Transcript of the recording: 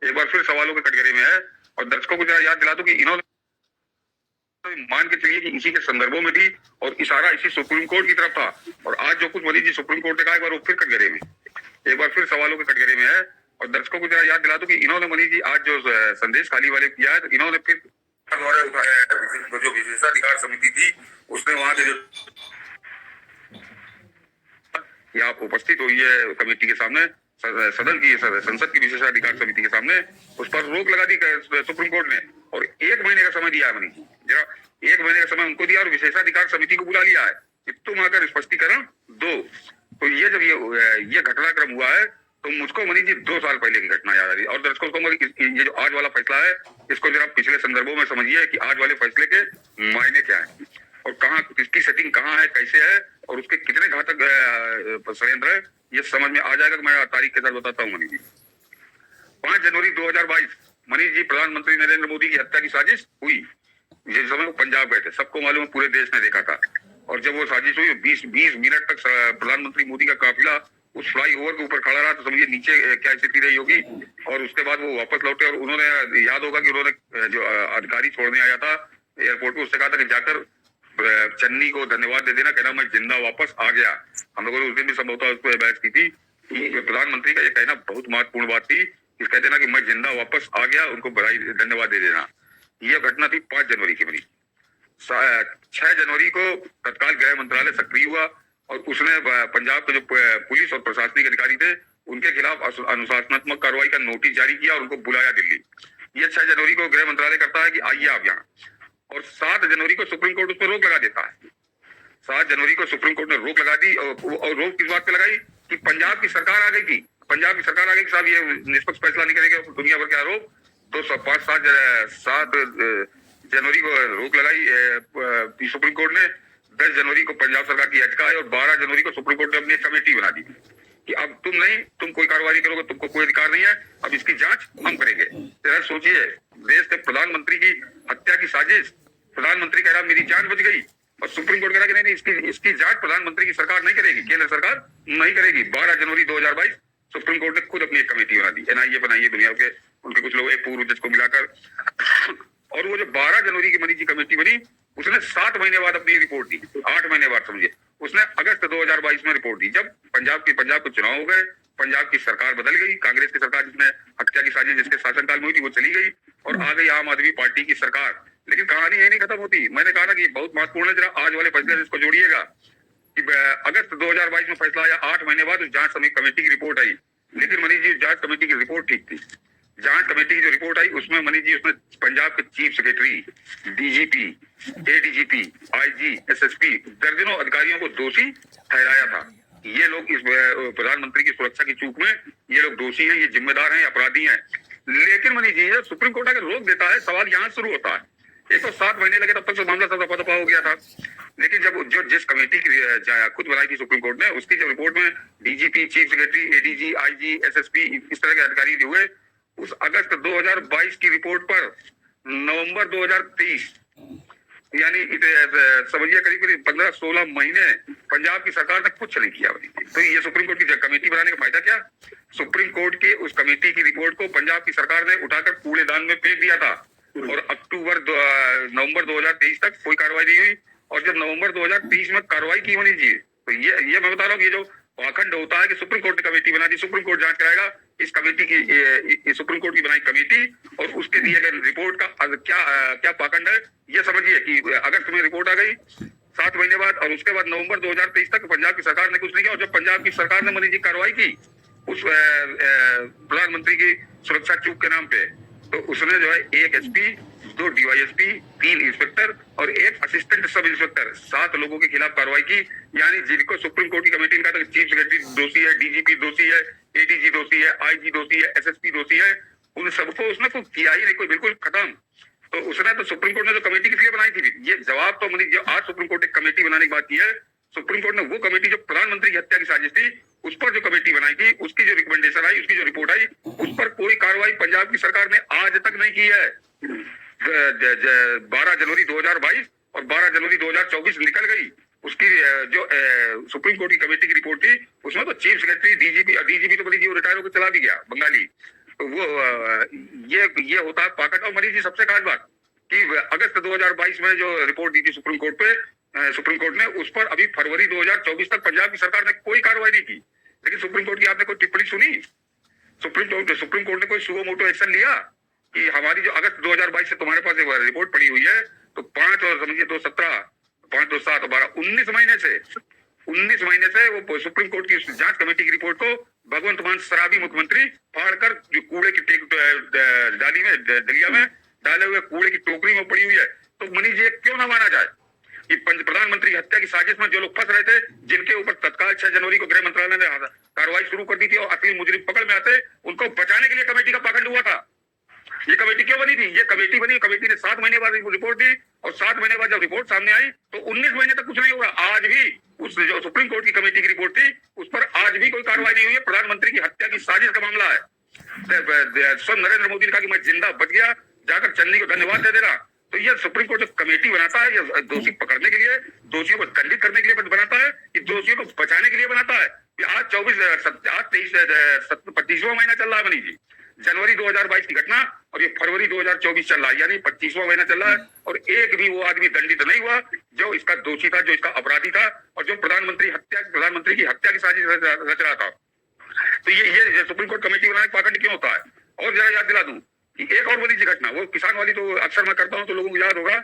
एक बार फिर सवालों के कटघरे में है। और दर्शकों को जरा याद दिला दूं कि इन्होंने मान के चलिए कि इसी के संदर्भों में थी और इशारा इसी सुप्रीम कोर्ट की तरफ था। और आज जो कुछ मोदी जी सुप्रीम कोर्ट ने कहा, एक बार वो फिर कटघरे में, एक बार फिर सवालों के कटघरे में है। और दर्शकों को जरा याद दिला दूं कि इन्होंने मनीष जी आज जो संदेश खाली वाले किया है, तो इन्होंने फिर द्वारा उठाया जो विशेषाधिकार समिति थी, उसने वहां के जो आप उपस्थित हुई है कमेटी के सामने, सदन की संसद की विशेषाधिकार समिति के सामने, उस पर रोक लगा दी सुप्रीम कोर्ट ने। और 1 महीने का समय दिया है मनीष जी, जरा 1 महीने का समय उनको दिया और विशेषाधिकार समिति को बुला लिया है कि तुम आकर स्पष्टीकरण दो। तो ये जब ये घटनाक्रम हुआ है, तो मुझको मनीष जी 2 साल पहले की घटना याद आ रही। और दर्शकों को ये जो आज वाला फैसला है, इसको जरा पिछले संदर्भों में समझिए कि आज वाले फैसले के मायने क्या है और कहाँ किसकी सेटिंग कहाँ है, कैसे है और उसके कितने घातक षड्यंत्र है, ये समझ में आ जाएगा। मैं तारीख के साथ बताता हूँ मनीष जी। 5 जनवरी 2022 मनीष जी, प्रधानमंत्री नरेंद्र मोदी की हत्या की साजिश हुई। जिस समय वो पंजाब गए थे, सबको मालूम है, पूरे देश ने देखा था। और जब वो साजिश हुई, 20 मिनट तक प्रधानमंत्री मोदी का काफिला उस फ्लाईओवर के ऊपर खड़ा रहा, तो समझिए नीचे क्या स्थिति रही होगी। और उसके बाद वो वापस लौटे और उन्होंने, याद होगा कि उन्होंने जो अधिकारी छोड़ने आया था एयरपोर्ट पे, उससे कहा था कि जाकर चन्नी को धन्यवाद दे देना, कहना मैं जिंदा वापस आ गया। हम लोगों ने उस दिन भी संभवतः उस पर बहस की थी कि प्रधानमंत्री का ये कहना बहुत महत्वपूर्ण बात थी, इस कह देना कि मैं जिंदा वापस आ गया, उनको बधाई धन्यवाद दे देना। यह घटना थी 5 जनवरी की बनी। 6 जनवरी को तत्काल गृह मंत्रालय सक्रिय हुआ और उसने पंजाब के जो पुलिस और प्रशासनिक अधिकारी थे, उनके खिलाफ अनुशासनात्मक कार्रवाई का नोटिस जारी किया और उनको बुलाया दिल्ली। ये 6 जनवरी को गृह मंत्रालय करता है कि आइए आप यहाँ। और 7 जनवरी को सुप्रीम कोर्ट उस पर रोक लगा देता है। 7 जनवरी को सुप्रीम कोर्ट ने रोक लगा दी। और रोक किस बात पे लगाई कि पंजाब की सरकार आ गई थी, पंजाब की सरकार आ गई कि साहब ये निष्पक्ष फैसला नहीं करेंगे, दुनिया भर के आरोप। तो 7 जनवरी को रोक लगाई सुप्रीम कोर्ट ने। 10 जनवरी को पंजाब सरकार की याचिका आई और 12 जनवरी को सुप्रीम कोर्ट ने अपनी कमेटी बना दी कि अब तुम कोई कार्रवाई करोगे, तुमको कोई अधिकार नहीं है, अब इसकी जांच हम करेंगे। जरा सोचिए, देश के प्रधानमंत्री की हत्या की साजिश, प्रधानमंत्री कह रहा मेरी जान बच गई और सुप्रीम कोर्ट कह रहा कि नहीं, इसकी जांच प्रधानमंत्री की सरकार नहीं करेगी, केंद्र सरकार नहीं करेगी। 12 जनवरी 2022 सुप्रीम कोर्ट ने खुद अपनी एक कमेटी बना दी, एनआईए बनाई दुनिया के, उनके कुछ लोग, एक पूर्व जज को मिलाकर। और वो जो 12 जनवरी की मनीष जी कमेटी बनी, उसने 7 महीने बाद अपनी रिपोर्ट दी, 8 महीने बाद समझिए। उसने अगस्त 2022 में रिपोर्ट दी, जब पंजाब के चुनाव हो गए, पंजाब की सरकार बदल गई, कांग्रेस की सरकार जिसने हत्या की साजिश जिसके शासनकाल में हुई थी वो चली गई और आ गई आम आदमी पार्टी की सरकार। लेकिन कहानी यही नहीं खत्म होती। मैंने कहा ना कि बहुत महत्वपूर्ण है, जरा आज वाले फैसले से इसको जोड़िएगा कि अगस्त 2022 में फैसला आया, 8 महीने बाद उस जांच समिति कमेटी की रिपोर्ट आई। लेकिन मनीष जी, जांच कमेटी की रिपोर्ट ठीक थी। जांच कमेटी की जो रिपोर्ट आई उसमें मनीष जी, उसमें पंजाब के chief secretary, DGP, ADGP, IG, SSP, दर्जनों अधिकारियों को दोषी ठहराया था। ये लोग इस प्रधानमंत्री की सुरक्षा की चूक में ये लोग दोषी हैं, ये जिम्मेदार हैं, अपराधी हैं। लेकिन मनीष जी, सुप्रीम कोर्ट अगर रोक देता है, सवाल यहाँ शुरू होता है। एक तो 7 महीने लगे, तब तक तो मामला सब दफा हो गया था। लेकिन जब जिस कमेटी की खुद बनाई थी सुप्रीम कोर्ट ने, उसकी जब रिपोर्ट में DGP, chief secretary, ADG, IG, SSP, इस तरह के अधिकारी हुए, उस अगस्त 2022 की रिपोर्ट पर नवंबर 2023 यानी समझिए करीब 15-16 महीने पंजाब की सरकार ने कुछ नहीं किया। तो ये सुप्रीम कोर्ट की कमेटी बनाने का फायदा क्या? सुप्रीम कोर्ट की उस कमेटी की रिपोर्ट को पंजाब की सरकार ने उठाकर कूड़ेदान में फेंक दिया था और नवंबर 2023 तक कोई कार्रवाई नहीं हुई। और जब नवंबर 2023 में कार्रवाई की होनी चाहिए, तो ये मैं बता रहा हूँ, ये जो पाखंड होता है कि सुप्रीम कोर्ट ने कमेटी बना दी, सुप्रीम कोर्ट जांच कराएगा, इस कमेटी की सुप्रीम कोर्ट की बनाई कमेटी और उसके दिए गए रिपोर्ट का क्या पाखंड है, ये समझिए कि अगस्त में रिपोर्ट आ गई 7 महीने बाद और उसके बाद नवंबर 2023 तक पंजाब की सरकार ने कुछ नहीं किया। और जब पंजाब की सरकार ने मनीष जी कार्रवाई की उस प्रधानमंत्री की सुरक्षा चूक के नाम पे, तो उसने जो है 1 एसपी, 2 डीवाईएसपी, 3 इंस्पेक्टर और 1 असिस्टेंट सब इंस्पेक्टर, 7 लोगों के खिलाफ कार्रवाई की। यानी जिनको सुप्रीम कोर्ट की कमेटी ने कहा था चीफ सेक्रेटरी दोषी है, डीजीपी दोषी है, एडीजी दोषी है, आईजी दोषी है, एसएसपी दोषी है, उन सबको उसने कुछ किया ही नहीं, कोई बिल्कुल खत्म। तो उसने तो सुप्रीम कोर्ट ने जो कमेटी किस लिए बनाई थी, ये जवाब तो मनीष, जो आज सुप्रीम कोर्ट ने कमेटी बनाने की बात की है, सुप्रीम कोर्ट ने वो कमेटी जो प्रधानमंत्री की हत्या की साजिश थी उस पर जो कमेटी बनाई थी, उसकी जो रिकमेंडेशन आई, उसकी जो रिपोर्ट आई, उस पर कोई कार्रवाई पंजाब की सरकार ने आज तक नहीं की है। 12 जनवरी 2022 और 12 जनवरी 2024 निकल गई। उसकी जो सुप्रीम कोर्ट की कमेटी की रिपोर्ट थी उसमें तो चीफ सेक्रेटरी, डीजीपी तो बड़ी जी रिटायर होकर चला भी गया, बंगाली, वो ये होता है पाकट। और मनीष जी, सबसे खास बात कि अगस्त 2022 में जो रिपोर्ट दी थी सुप्रीम कोर्ट पे, सुप्रीम कोर्ट ने, उस पर अभी फरवरी 2024 तक पंजाब की सरकार ने कोई कार्रवाई नहीं की। लेकिन सुप्रीम कोर्ट की आपने कोई टिप्पणी सुनी? सुप्रीम कोर्ट ने कोई सुओ मोटो एक्शन लिया कि हमारी जो अगस्त 2022 से तुम्हारे पास एक रिपोर्ट पड़ी हुई है, तो 5 और समझिए 2 17, 5 2 7 12 19 महीने से वो सुप्रीम कोर्ट की जांच कमेटी की रिपोर्ट को भगवंत मान शराबी मुख्यमंत्री फाड़कर जो कूड़े की डाली में, दलिया में डाले हुए कूड़े की टोकरी में पड़ी हुई है। तो मनीष जी, क्यों ना माना जाए कि प्रधानमंत्री की हत्या की साजिश में जो लोग फंस रहे थे, जिनके ऊपर तत्काल 6 जनवरी को गृह मंत्रालय ने कार्रवाई शुरू कर दी थी और असली मुजरिम पकड़ में आते, उनको बचाने के लिए कमेटी का पाखंड हुआ था। ये कमेटी क्यों बनी थी? ये कमेटी बनी, कमेटी ने 7 महीने बाद रिपोर्ट दी, और 7 महीने बाद जब रिपोर्ट सामने आई तो 19 महीने तक कुछ नहीं हुआ। आज भी उस जो सुप्रीम कोर्ट की कमेटी की रिपोर्ट थी, उस पर आज भी कोई कार्रवाई नहीं हुई है। प्रधानमंत्री की हत्या की साजिश का मामला है। स्वयं नरेंद्र मोदी ने कहा कि मैं जिंदा बच गया, जाकर चन्नी को धन्यवाद दे देना। तो यह सुप्रीम कोर्ट जो कमेटी बनाता है, यह दोषी पकड़ने के लिए, दोषियों को दंडित करने के लिए बनाता है, कि दोषियों को बचाने के लिए बनाता है। आज 25वां महीना चल रहा है मनीष जी, जनवरी 2022 की घटना, और ये फरवरी 2024 चल रहा है, यानी 25वां महीना चल रहा है, और एक भी वो आदमी दंडित नहीं हुआ जो इसका दोषी था, जो इसका अपराधी था, और जो प्रधानमंत्री की हत्या की साजिश रच रहा था। तो ये सुप्रीम कोर्ट कमेटी बनाने का पाखंड क्यों होता है? और जरा याद दिला दूं कि एक और बड़ी सी घटना, वो किसान वाली तो अक्सर मैं करता हूं तो लोगों को याद होगा